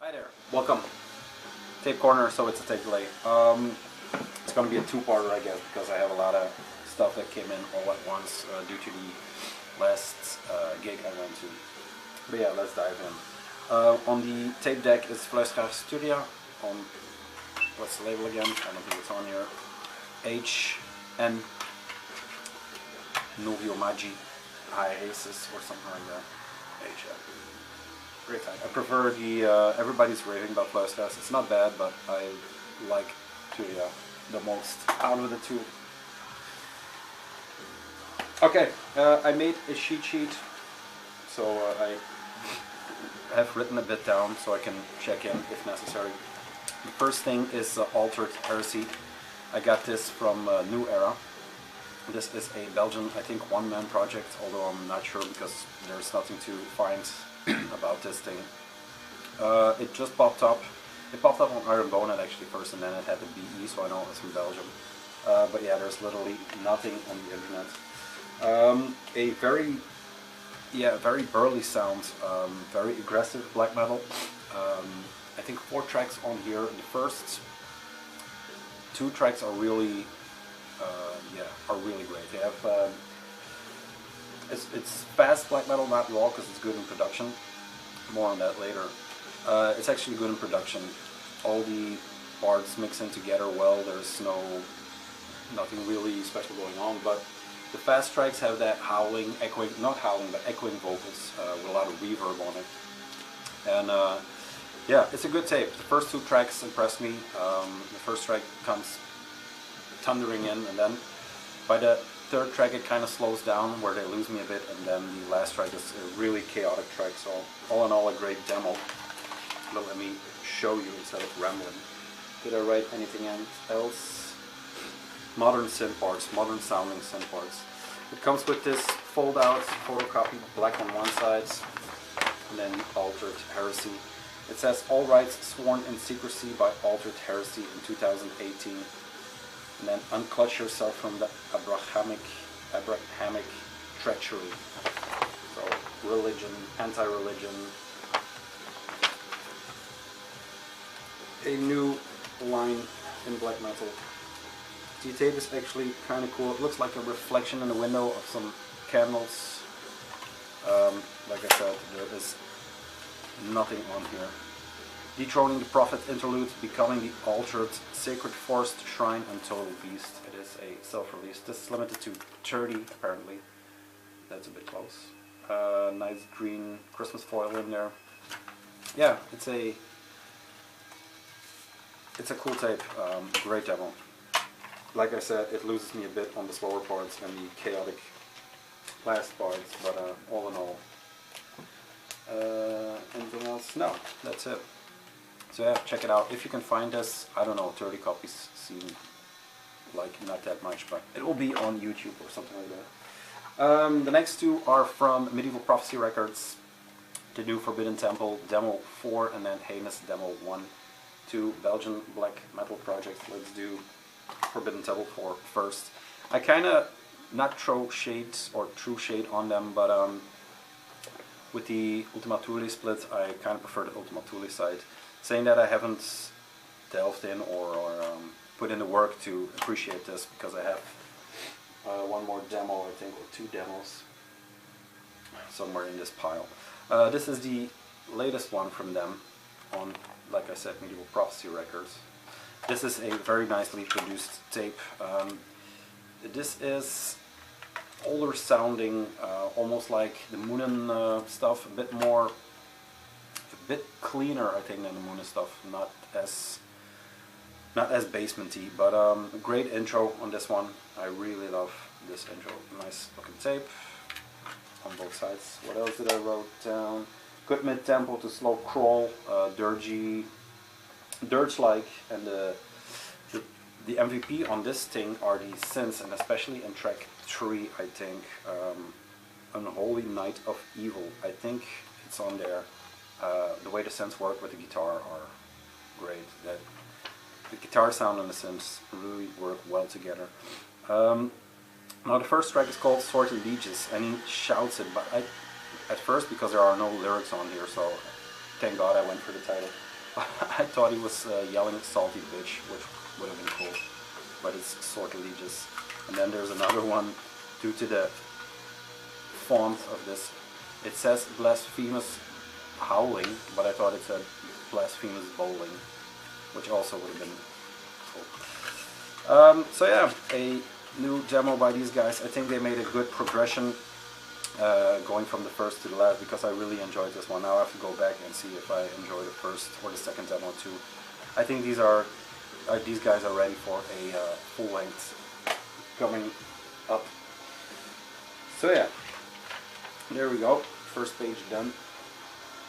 Hi there, welcome. Tape corner, so it's a tape delay. It's going to be a two-parter, I guess, because I have a lot of stuff that came in all at once due to the last gig I went to. But yeah, let's dive in. On the tape deck is Filth Studio. On what's the label again? I don't think it's on here. HN Novio Magi Hiatus or something like that. HN. Great time. I prefer the everybody's raving about Filth. It's not bad, but I like Turia the most out of the two. Okay, I made a cheat sheet, so I have written a bit down so I can check in if necessary. The first thing is Altered Heresy. I got this from New Era. This is a Belgian, I think, one-man project, although I'm not sure because there's nothing to find about this thing. It just popped up. It popped up on Iron Bonet actually first, and then it had the BE, so I know it's from Belgium. But yeah, there's literally nothing on the internet. A very burly sound, very aggressive black metal. I think 4 tracks on here. The first 2 tracks are really, great. They have it's fast black metal, not raw, because it's good in production. More on that later. It's actually good in production. All the parts mix in together well. There's nothing really special going on, but the fast tracks have that howling, echoing, not howling, but echoing vocals with a lot of reverb on it. And yeah, it's a good tape. The first 2 tracks impressed me. The first track comes thundering in, and then by the 3rd track it kind of slows down where they lose me a bit, and then the last track is a really chaotic track. So all in all, a great demo. But let me show you instead of rambling. Did I write anything else? Modern synth parts, modern sounding synth parts. It comes with this fold-out photocopy, black on one side, and then Altered Heresy. It says, all rights sworn in secrecy by Altered Heresy in 2018. And then unclutch yourself from the Abrahamic treachery. So religion, anti-religion. A new line in black metal. The tape is actually kind of cool. It looks like a reflection in the window of some candles. Like I said, there is nothing on here. Dethroning the Prophet interlude, becoming the altered, sacred forest, shrine, and total beast. It is a self-release. This is limited to 30 apparently. That's a bit close. Nice green Christmas foil in there. Yeah, it's a cool tape. Great demo. Like I said, it loses me a bit on the slower parts and the chaotic last parts, but all in all. Anything else? No, that's it. So yeah, check it out. If you can find this, I don't know, 30 copies seem like not that much, but it will be on YouTube or something like that. The next 2 are from Medieval Prophecy Records. The new Forbidden Temple Demo 4 and then Heinous Demo 1. 2 Belgian black metal projects. Let's do Forbidden Temple 4 first. I kind of not throw shade or true shade on them, but with the Ultima Thule split, I kind of prefer the Ultima Thule side. Saying that, I haven't delved in or put in the work to appreciate this, because I have one more demo, I think, or 2 demos somewhere in this pile. This is the latest one from them on, like I said, Medieval Prophecy Records. This is a very nicely produced tape. This is older sounding, almost like the Moonen stuff, a bit cleaner, I think, than the Moonen stuff. Not as basement-y, but a great intro on this one. I really love this intro. Nice looking tape on both sides. What else did I wrote down? Good mid-tempo to slow crawl, dirge-like, and the MVP on this thing are the synths, and especially in track 3, I think, Unholy Night of Evil. I think it's on there. The way the synths work with the guitar are great. The guitar sound and the synths really work well together. Now the first track is called Sword and Leeches, and he shouts it, but at first, because there are no lyrics on here, so thank God I went for the title. I thought he was yelling salty bitch, which would have been cool, but it's sortilicious. And then there's another one, due to the font of this, it says blasphemous howling, but I thought it said blasphemous bowling, which also would have been cool. So yeah, a new demo by these guys. I think they made a good progression going from the first to the last, because I really enjoyed this one. Now I have to go back and see if I enjoy the first or the second demo too. I think these guys are ready for a full length coming up. So yeah, there we go. First page done.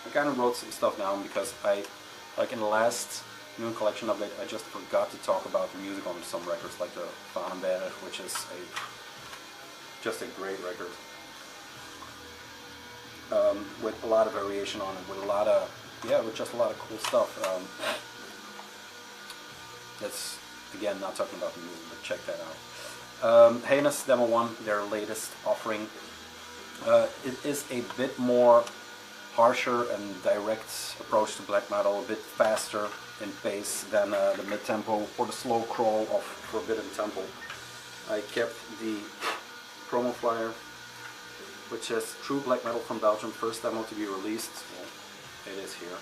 I kind of wrote some stuff down because like in the last Moon Collection update, I just forgot to talk about the music on some records, like the Vanenberg, which is just a great record. With a lot of variation on it, with a lot of, with just a lot of cool stuff. That's, again, not talking about the music, but check that out. Heinous Demo 1, their latest offering. It is a bit more harsher and direct approach to black metal, a bit faster in pace than the mid-tempo or the slow crawl of Forbidden Temple. I kept the promo flyer, which says True Black Metal from Belgium, first demo to be released. Well, it is here.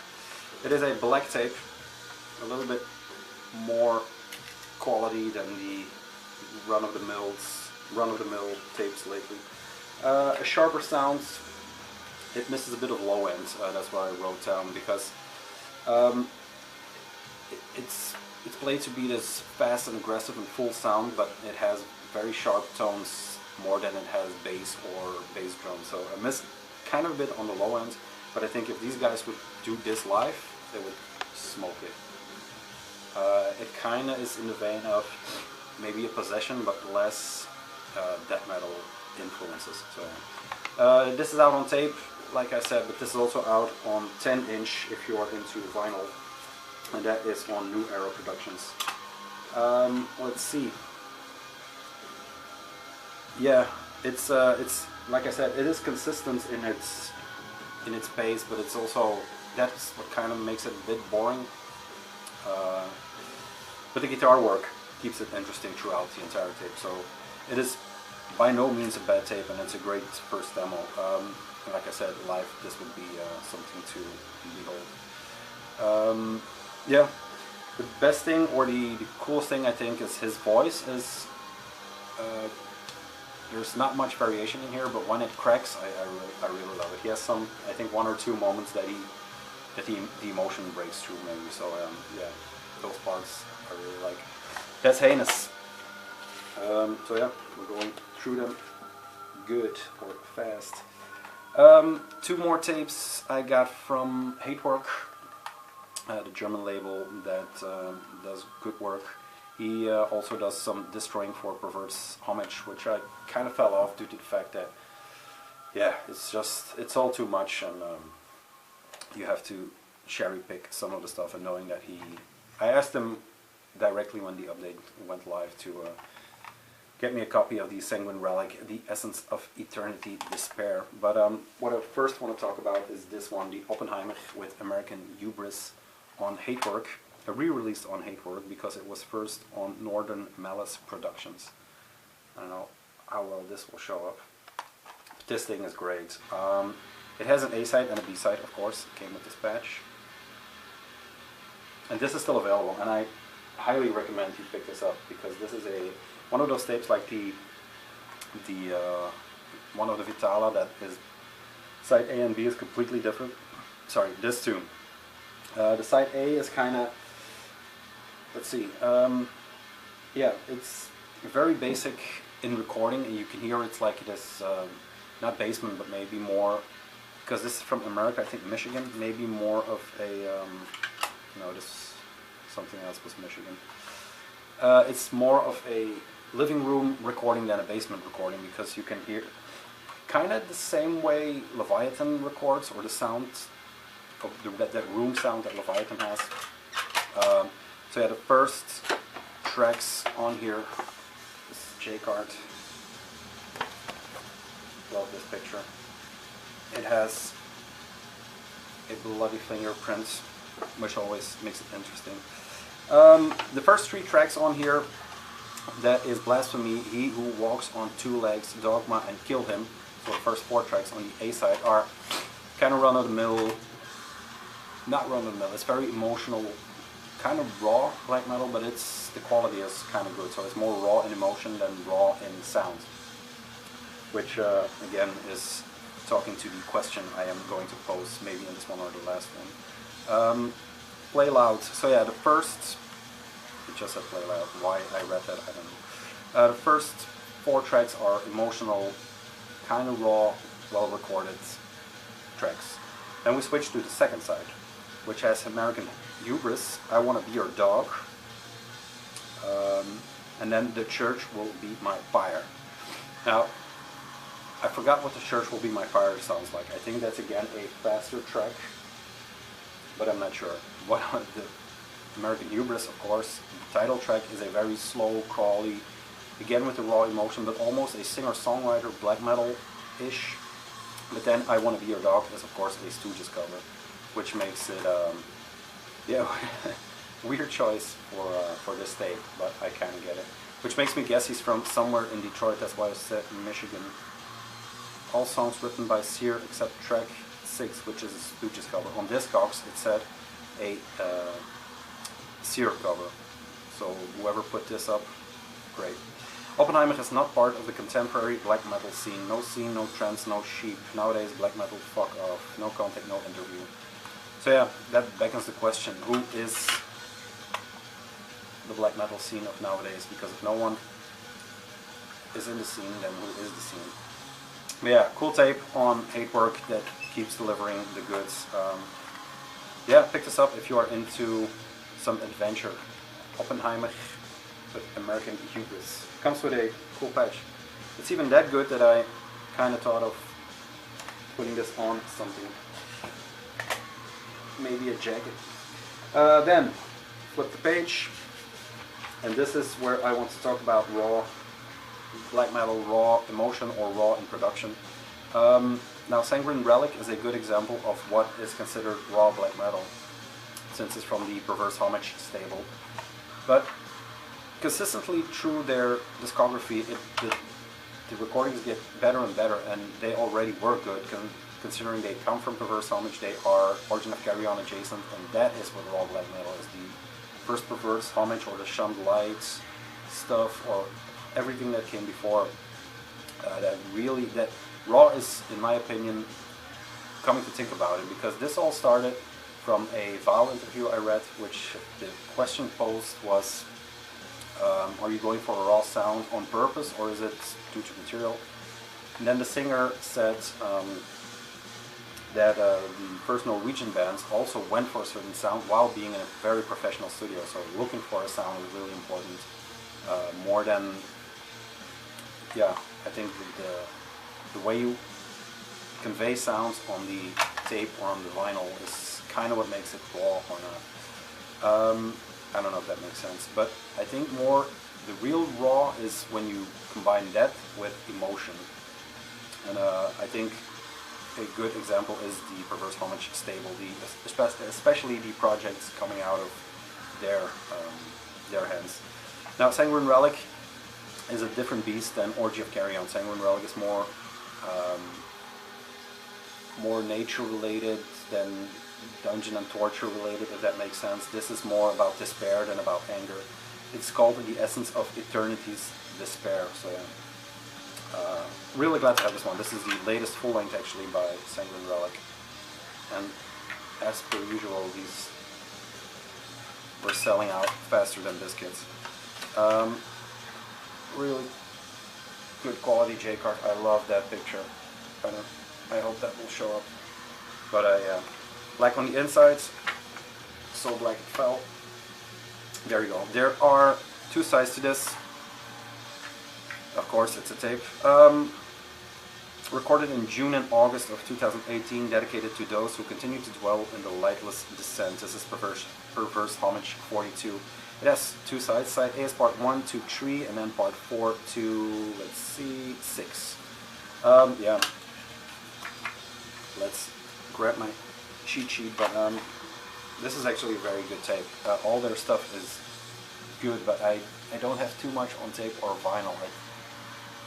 It is a black tape, a little bit more quality than the run-of-the-mill tapes lately. A sharper sound. It misses a bit of low end. That's what I wrote down, because it's played to be this fast and aggressive and full sound, but it has very sharp tones more than it has bass or bass drum. So I miss kind of a bit on the low end, but I think if these guys would do this live, they would smoke it. It kind of is in the vein of maybe a Possession, but less death metal influences. So this is out on tape, like I said, but this is also out on 10-inch if you are into vinyl, and that is on New Era Productions. Let's see. Yeah, it's like I said, it is consistent in its pace, but it's also, that's what kind of makes it a bit boring. But the guitar work keeps it interesting throughout the entire tape. So it is by no means a bad tape, and it's a great first demo. And like I said, live this would be something to behold. Yeah, the best thing, or the coolest thing, I think, is his voice is. There's not much variation in here, but when it cracks, I really love it. He has some, I think, 1 or 2 moments that the emotion breaks through maybe. So yeah, those parts I really like. That's Heinous. So yeah, we're going through them good or fast. 2 more tapes I got from Hatework, the German label that does good work. He also does some Destroying for Perverts homage, which I kind of fell off due to the fact that, yeah, it's all too much, and you have to cherry pick some of the stuff. And knowing that I asked him directly when the update went live to get me a copy of the Sanguine Relic, The Essence of Eternity Despair. But what I first want to talk about is this one, the Oppenheimer with American Hubris on Hatework. A re-release on Hatework because it was first on Northern Malice Productions. I don't know how well this will show up. But this thing is great. It has an A-side and a B-side, of course. It came with this patch. And this is still available, and I highly recommend you pick this up, because this is one of those tapes like the one of the Vitala that is side A and B is completely different. Sorry, this too. The side A is kind of, let's see, yeah, it's very basic in recording, and you can hear it's like this, not basement, but maybe more, because this is from America, I think Michigan, maybe more of a, no, this, something else was Michigan. It's more of a living room recording than a basement recording, because you can hear kind of the same way Leviathan records, or the sound of that room sound that Leviathan has. So yeah, the first tracks on here, this is J-Card. Love this picture. It has a bloody fingerprint which always makes it interesting. The first 3 tracks on here, that is Blasphemy, He Who Walks on 2 Legs, Dogma, and Kill Him. So the first 4 tracks on the A side are kind of run-of-the-mill, not run-of-the-mill, it's very emotional, kind of raw black metal, but the quality is kind of good, so it's more raw in emotion than raw in sound. Which, again, is talking to the question I am going to pose, maybe in this one or the last one. Play Loud. So yeah, the first, it just said Play Loud, why I read that, I don't know. The first 4 tracks are emotional, kind of raw, well-recorded tracks. Then we switch to the second side, which has American Hubris, I Wanna Be Your Dog, and then The Church Will Be My Fire. Now, I forgot what The Church Will Be My Fire sounds like. I think that's again a faster track, but I'm not sure. What the American Hubris, of course, the title track is a very slow, crawly, again with the raw emotion, but almost a singer-songwriter black metal-ish. But then I Wanna Be Your Dog is of course a Stooges cover, which makes it yeah, weird choice for this tape, but I kind of get it. Which makes me guess he's from somewhere in Detroit. That's why I said Michigan. All songs written by Sear except track 6, which is a Stooges cover. On Discogs it said a Sear cover. So whoever put this up, great. Oppenheimer is not part of the contemporary black metal scene. No scene, no trends, no sheep. Nowadays black metal, fuck off. No contact, no interview. So yeah, that beckons the question, who is the black metal scene of nowadays? Because if no one is in the scene, then who is the scene? But yeah, cool tape on Hatework that keeps delivering the goods. Yeah, pick this up if you are into some adventure. Oppenheimer with American Hubris. Comes with a cool patch. It's even that good that I kind of thought of putting this on something. Maybe a jacket. Then, flip the page. And this is where I want to talk about raw black metal, raw emotion or raw in production. Now Sanguine Relic is a good example of what is considered raw black metal, since it's from the Perverse Homage stable. But consistently through their discography, the recordings get better and better, and they already were good, considering they come from Perverse Homage. They are Origin of Carrion adjacent, and that is what raw black metal is. The first Perverse Homage or the Shunned Lights stuff, or everything that came before, that raw is, in my opinion, coming to think about it, because this all started from a Vow interview I read, which the question posed was, are you going for a raw sound on purpose, or is it due to material? And then the singer said that the first Norwegian bands also went for a certain sound while being in a very professional studio, so looking for a sound is really important, more than, yeah, I think the way you convey sounds on the tape or on the vinyl is kind of what makes it raw or not. I don't know if that makes sense, but I think more the real raw is when you combine that with emotion. And I think a good example is the Perverse Homage stable, especially the projects coming out of their hands. Now Sanguine Relic is a different beast than Orgy of Carrion. Sanguine Relic is more nature related than dungeon and torture related, if that makes sense. This is more about despair than about anger. It's called The Essence of Eternity's Despair. So really glad to have this one. This is the latest full length actually by Sanguine Relic, and as per usual these were selling out faster than biscuits. Really good quality J-card. I love that picture. I hope that will show up. But black on the insides, so black it fell. There you go. There are 2 sides to this. Of course, it's a tape. Recorded in June and August of 2018, dedicated to those who continue to dwell in the lightless descent. This is Perverse Homage 42. It has 2 sides. Side A is part 1 to 3, and then part 4 to, let's see, 6. Yeah. Let's grab my cheat sheet, but this is actually a very good tape. All their stuff is good, but I don't have too much on tape or vinyl. I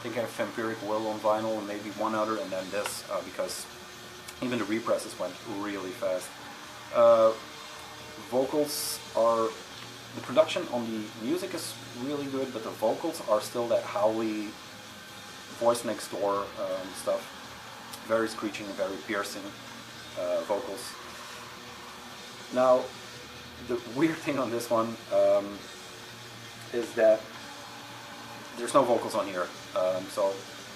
think I have Vampiric Will on vinyl and maybe one other, and then this, because even the represses went really fast. Vocals are... The production on the music is really good, but the vocals are still that howly voice next door stuff. Very screeching, very piercing vocals. Now, the weird thing on this one is that there's no vocals on here, so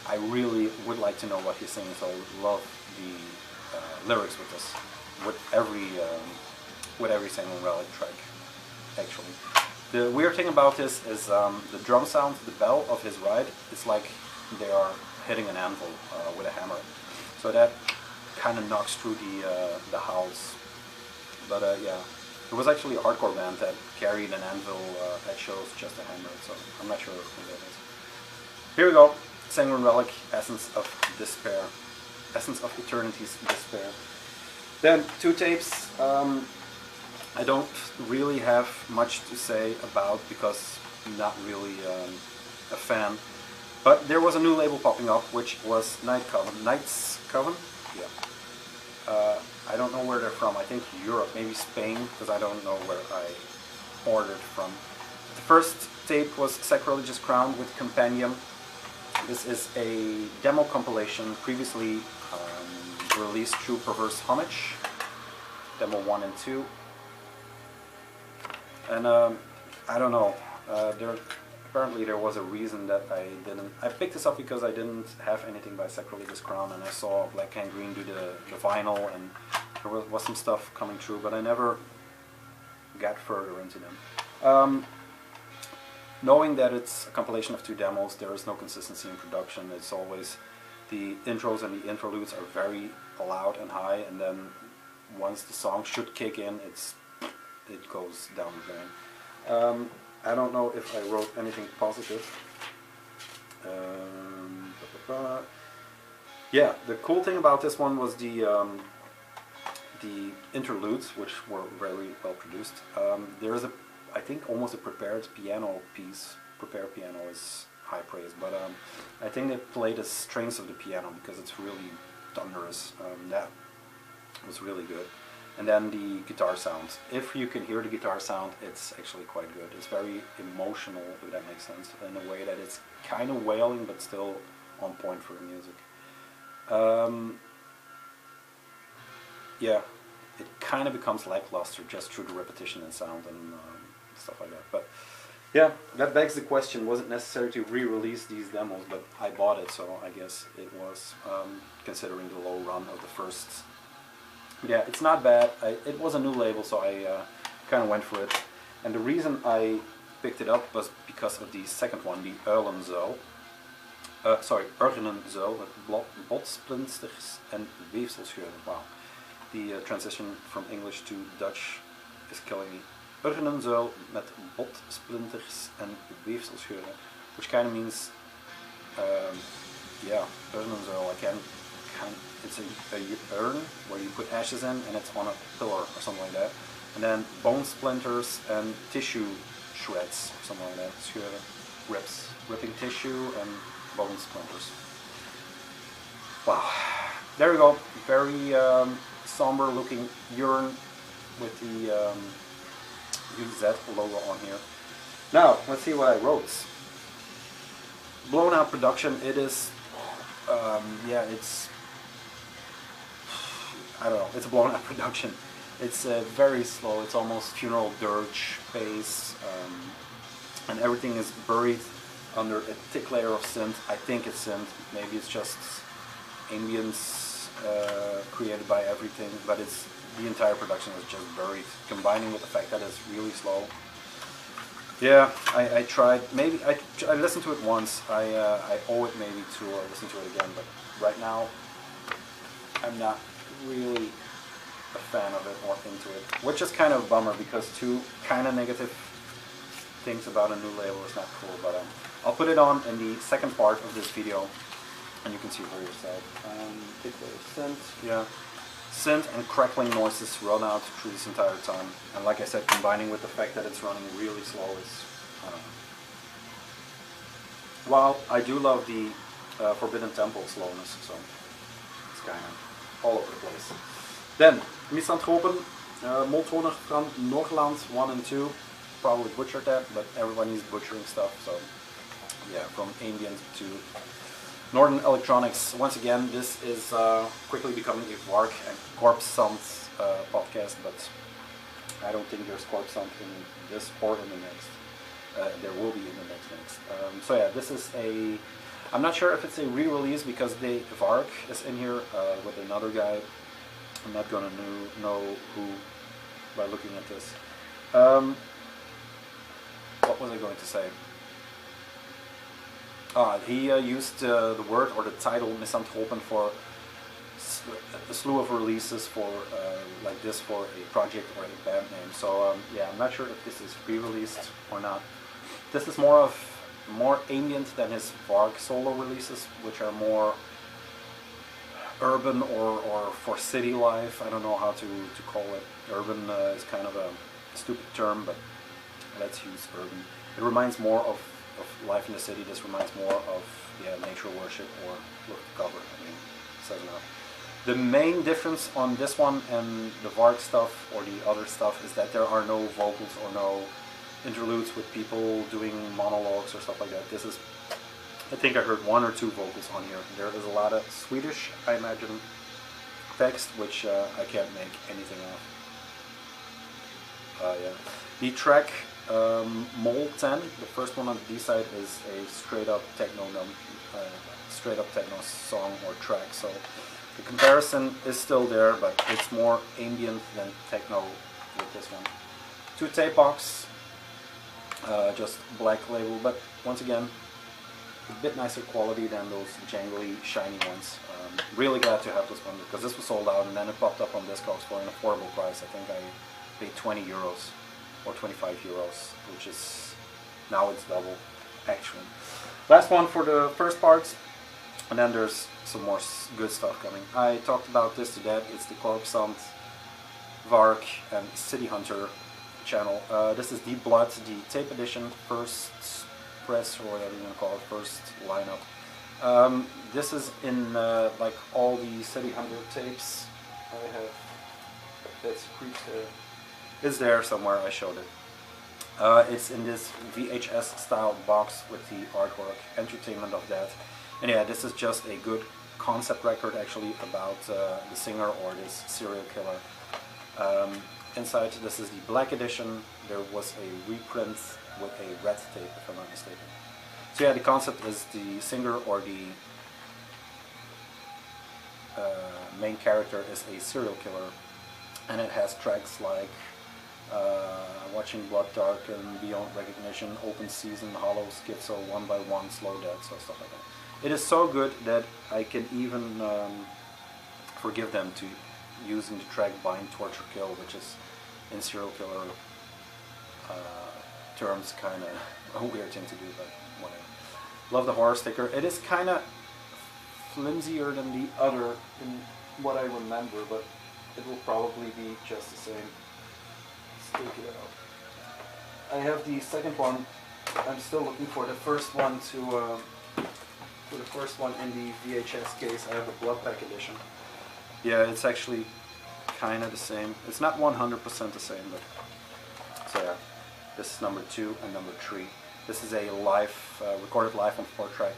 I really would like to know what he's singing, so I would love the lyrics with this, with every single Relic track, actually. The weird thing about this is the drum sound, the bell of his ride, it's like they are hitting an anvil with a hammer. So that kind of knocks through the howls. But yeah, it was actually a hardcore band that carried an anvil at shows just to hammer it, so I'm not sure who that is. Here we go, Sanguine Relic, Essence of Despair. Essence of Eternity's Despair. Then, 2 tapes. I don't really have much to say about because I'm not really a fan. But there was a new label popping up, which was Night's Coven? Yeah. I don't know where they're from. I think Europe, maybe Spain, because I don't know where I ordered from. The first tape was Sacrilegious Crown with Compendium. This is a demo compilation previously released through Perverse Homage. Demo 1 and 2. And I don't know, apparently there was a reason that I picked this up because I didn't have anything by Sacrilegious Crown, and I saw Black Can Green do the vinyl, and there was some stuff coming through, but I never got further into them. Knowing that it's a compilation of 2 demos, there is no consistency in production. It's always the intros and the interludes are very loud and high, and then once the song should kick in, it goes down the drain. I don't know if I wrote anything positive. Yeah, the cool thing about this one was the interludes, which were very well produced. There is I think almost a prepared piano piece. Prepared piano is high praise, but I think they play the strings of the piano because it's really thunderous. That was really good. And then the guitar sounds. If you can hear the guitar sound, it's actually quite good. It's very emotional, if that makes sense, in a way that it's kind of wailing, but still on point for the music. Yeah, it kind of becomes lackluster just through the repetition in sound and stuff like that. But yeah, that begs the question, was it necessary to re-release these demos? But I bought it, so I guess it was, considering the low run of the first. Yeah, it's not bad. It was a new label, so I kind of went for it. And the reason I picked it up was because of the second one, the Uilenzuil. Uilenzuil, met botsplinters en weefselscheuren. Wow. The transition from English to Dutch is killing me. Uilenzuil met botsplinters en weefselscheuren, which kind of means, yeah, Uilenzuil. It's a urn where you put ashes in, and it's on a pillar or something like that. And then bone splinters and tissue shreds, something like that. Scheuren, ripping tissue and bone splinters. Wow. There we go. Very somber looking urn with the UZ logo on here. Now, let's see what I wrote. Blown out production. It is, yeah, it's, I don't know, it's a blown out production. It's very slow, it's almost funeral dirge pace, and everything is buried under a thick layer of synth. I think it's synth, maybe it's just ambience created by everything, but it's the entire production is just buried, combining with the fact that it's really slow. Yeah, I tried, maybe, I listened to it once, I owe it maybe to listen to it again, but right now I'm not really a fan of it or into it, which is kind of a bummer because 2 kind of negative things about a new label is not cool, but I'll put it on in the second part of this video and you can see for yourself. Yeah, synth and crackling noises run out through this entire time. And like I said, combining with the fact that it's running really slow is... While I do love the Forbidden Temple slowness, so it's kind of all over the place. Then, Misanthropen, Moltoner van Norland 1 and 2. Probably butchered that, but everybody's butchering stuff, so yeah, from ambient to Northern Electronics. Once again, this is quickly becoming a Vark and Corpse Sound podcast, but I don't think there's Corpse Sound in this or in the next. There will be in the next. So yeah, this is a... I'm not sure if it's a re-release because Vark is in here with another guy. I'm not gonna know who by looking at this. What was I going to say? He used the word or the title Misanthropen for a slew of releases for like this for a project or a band name. So yeah, I'm not sure if this is pre-released or not. This is more ambient than his Vark solo releases, which are more urban or for city life. I don't know how to call it. Urban is kind of a stupid term, but let's use urban. It reminds more of life in the city. This reminds more of nature worship or look at the cover. I mean, it says enough. The main difference on this one and the Vark stuff or the other stuff is that there are no vocals or no interludes with people doing monologues or stuff like that. This is, I think I heard 1 or 2 vocals on here. There is a lot of Swedish, I imagine, text, which I can't make anything of. Yeah. The track Mole 10, the first one on the D-side, is a straight up techno song or track. So the comparison is still there, but it's more ambient than techno with this one. 2 tape box, just black label, but once again, a bit nicer quality than those jangly, shiny ones. Really glad to have this one because this was sold out and then it popped up on Discogs for an affordable price. I think I paid 20 euros or 25 euros, which is, now it's double, actually. Last one for the first parts, and then there's some more good stuff coming. I talked about this to death. It's the Corpse Sound, Vark, and City Hunter channel. This is Deep Blood, the tape edition, first press, or whatever you want to call it, first lineup. This is in like all the City Hunter tapes I have. That's it's there somewhere, I showed it. It's in this VHS style box with the artwork, entertainment of that. And yeah, this is just a good concept record actually about the singer or this serial killer. Inside, this is the black edition. There was a reprint with a red tape, if I'm not mistaken. So yeah, the concept is the singer or the main character is a serial killer, and it has tracks like Watching Blood Darken, Beyond Recognition, Open Season, Hollow, Schizo, One by One, Slow Dead, so stuff like that. It is so good that I can even forgive them to using the track Bind, Torture, Kill, which is in serial killer terms kind of a weird thing to do, but whatever. Love the horror sticker. It is kind of flimsier than the other in what I remember, but it will probably be just the same. Let's take it out. I have the second one. I'm still looking for the first one to for the first one in the VHS case. I have the Blood Pack edition. Yeah, it's actually kind of the same. It's not 100% the same, but so yeah. This is number 2 and number 3. This is a live, recorded live on 4-track.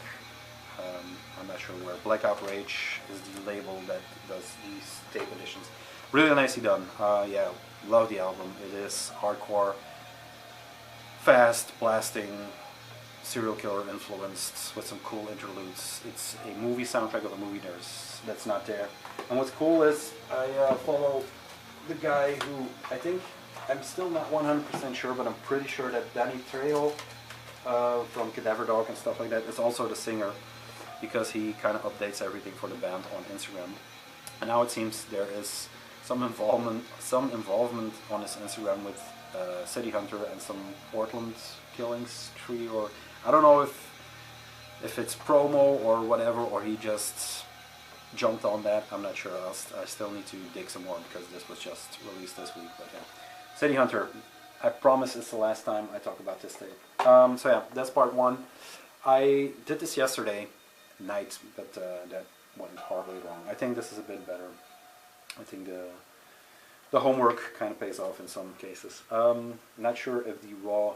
I'm not sure where. Black Outrage is the label that does these tape editions. Really nicely done. Yeah, love the album. It is hardcore, fast, blasting, serial killer influenced with some cool interludes. It's a movie soundtrack of a movie that's not there. And what's cool is I follow the guy who I think, I'm still not 100% sure, but I'm pretty sure that Danny Trejo from Cadaver Dog and stuff like that is also the singer, because he kind of updates everything for the band on Instagram. And now it seems there is some involvement on his Instagram with City Hunter and some Portland Killings tree, or I don't know if it's promo or whatever, or he just jumped on that. I'm not sure. I still need to dig some more because this was just released this week. But yeah, City Hunter. I promise it's the last time I talk about this tape. So yeah, that's part one. I did this yesterday night, but that went horribly wrong. I think this is a bit better. I think the homework kind of pays off in some cases. Not sure if the raw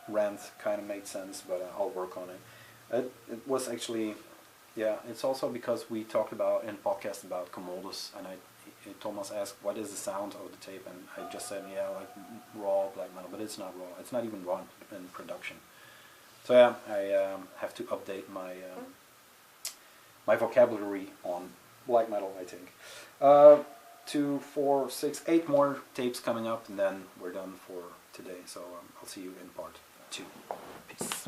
rant kind of made sense, but I'll work on it. It was actually, yeah, it's also because we talked about in podcast about Commodus, and Thomas asked what is the sound of the tape, and I just said, yeah, like raw black metal, but it's not raw. It's not even raw in production. So yeah, I have to update my my vocabulary on black metal, I think. 2, 4, 6, 8 more tapes coming up, and then we're done for today. So I'll see you in part 2. Peace.